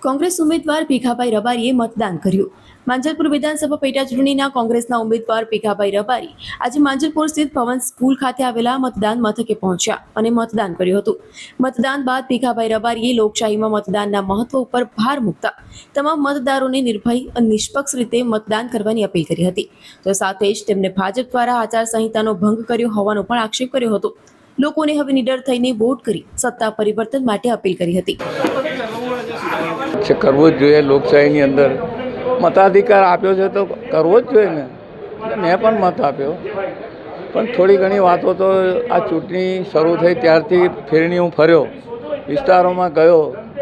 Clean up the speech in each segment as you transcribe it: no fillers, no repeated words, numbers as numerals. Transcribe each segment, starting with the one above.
કોંગ્રેસ ઉમેદવાર ભીખાભાઈ રબારીએ મતદાન કર્યું. માંજલપુર વિધાનસભા પેટા ચૂંટણીના કોંગ્રેસના ઉમેદવાર ભીખાભાઈ રબારી આજે માંજલપુર સ્થિત ભવન સ્કૂલ ખાતે આવેલા મતદાન મથકે પહોંચ્યા અને મતદાન કર્યું હતું. મતદાન બાદ ભીખાભાઈ રબારીએ લોકશાહીમાં મતદાનના મહત્વ ઉપર ભાર મૂકતા તમામ મતદારોને નિર્ભય અને નિષ્પક્ષ રીતે મતદાન કરવાની અપીલ કરી હતી. તો સાથે જ તેમણે ભાજપ દ્વારા આચારસંહિતાનો ભંગ કર્યો હોવાનો પણ આક્ષેપ કર્યો હતો. લોકોને હવે નિડર થઈને વોટ કરી સત્તા પરિવર્તન માટે અપીલ કરી હતી. કરવું જ જોઈએ. લોકશાહીની અંદર મતાધિકાર આપ્યો છે તો કરવો જ જોઈએ ને. મેં પણ મત આપ્યો, પણ થોડી ઘણી વાતો તો આ ચૂંટણી શરૂ થઈ ત્યારથી ફેરણી હું ફર્યો, વિસ્તારોમાં ગયો,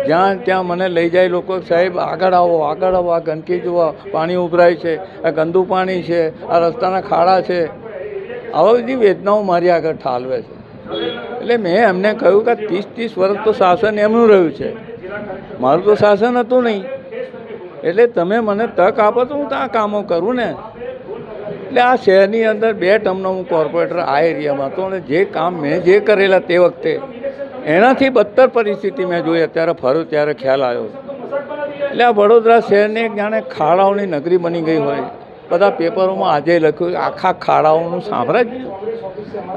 જ્યાં ત્યાં મને લઈ જાય લોકો, સાહેબ આગળ આવો, આ ગંદકી જુઓ, પાણી ઉભરાય છે, આ ગંદુ પાણી છે, આ રસ્તાના ખાડા છે, આવા બધી વેદનાઓ મારી આગળ ઠાલવે છે. એટલે મેં એમને કહ્યું કે 30 વર્ષ તો શાસન એમનું રહ્યું છે, મારું તો શાસન હતું નહીં. એટલે તમે મને તક આપો તો હું ત્યાં કામો કરું ને. એટલે આ શહેરની અંદર 2 ટર્મનો હું કોર્પોરેટર આ એરિયામાં હતો અને જે કામ મેં જે કરેલા તે વખતે એનાથી બદતર પરિસ્થિતિ મેં જોઈ. અત્યારે ફર્યું ત્યારે ખ્યાલ આવ્યો. એટલે આ વડોદરા શહેરને એક જાણે ખાડાઓની નગરી બની ગઈ હોય. બધા પેપરોમાં આજે લખ્યું આખા ખાડાઓનું સામ્રાજ્ય.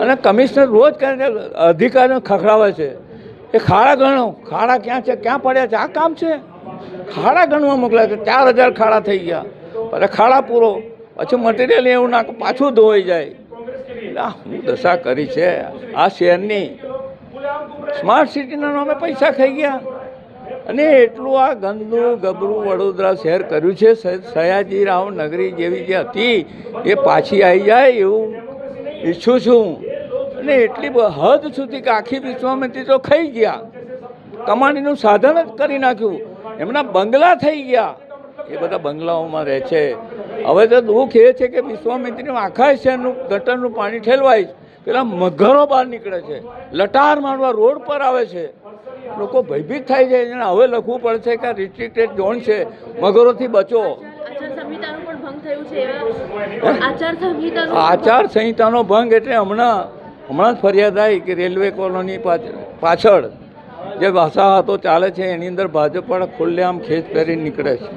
અને કમિશનર રોજ કહે છે, અધિકારીઓ ખખડાવે છે એ ખાડા ગણો, ખાડા ક્યાં છે, ક્યાં પડ્યા છે, આ કામ છે. ખાડા ગણવા મોકલ્યા છે, 4000 ખાડા થઈ ગયા. પછી ખાડા પૂરો, પછી મટીરિયલ એવું નાખ, પાછું ધોવાઈ જાય. એટલે હું દશા કરી છે આ શહેરની. સ્માર્ટ સિટીના નામે પૈસા ખાઈ ગયા અને એટલું આ ગંદુ ગબરું વડોદરા શહેર કર્યું છે. સયાજીરાવ નગરી જેવી જે હતી એ પાછી આવી જાય એવું ઈચ્છું છું. અને એટલી હદ સુધી કે આખી વિશ્વામિત્રી તો ખાઈ ગયા, કમાણીનું સાધન જ કરી નાખ્યું. એમના બંગલા થઈ ગયા, એ બધા બંગલાઓમાં રહે છે. હવે તો દુઃખ એ છે કે વિશ્વામિત્રીનું આખા શહેરનું ગટરનું પાણી ઠેલવાય, પેલા મગરો બહાર નીકળે છે, લટાર મારવા રોડ પર આવે છે, લોકો ભયભીત થાય છે. એને હવે લખવું પડશે કે રિસ્ટ્રિક્ટેડ ઝોન છે, મગરોથી બચો. આચાર સંહિતાનો ભંગ એટલે હમણાં જ ફરિયાદ આવી કે રેલવે કોલોની પાછળ જે વસાહતો ચાલે છે એની અંદર ભાજપવાળા ખુલ્લેઆમ ખેંચ પહેરીને નીકળે છે.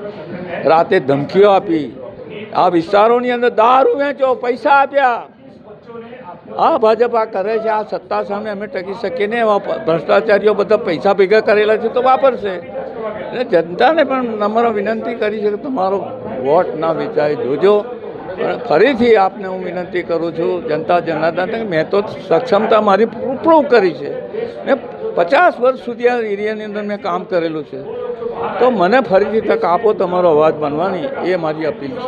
રાતે ધમકીઓ આપી, આ વિસ્તારોની અંદર દારૂ વેચો, પૈસા આપ્યા. આ ભાજપ આ કરે છે. આ સત્તા સામે અમે ટકી શકીએ ને. એવા ભ્રષ્ટાચારીઓ બધા પૈસા ભેગા કરેલા છે તો વાપરશે. એટલે જનતાને પણ નમ્ર વિનંતી કરી છે કે તમારો વોટ ના વેચાય, જોજો. ફરીથી આપને હું વિનંતી કરું છું, જનતા જનાર્દન, મેં તો સક્ષમતા મારી પ્રૂવ કરી છે. મેં 50 વર્ષ સુધી આ એરિયાની અંદર મેં કામ કરેલું છે. તો મને ફરીથી તક આપો તમારો અવાજ બનવાની, એ મારી અપીલ છે.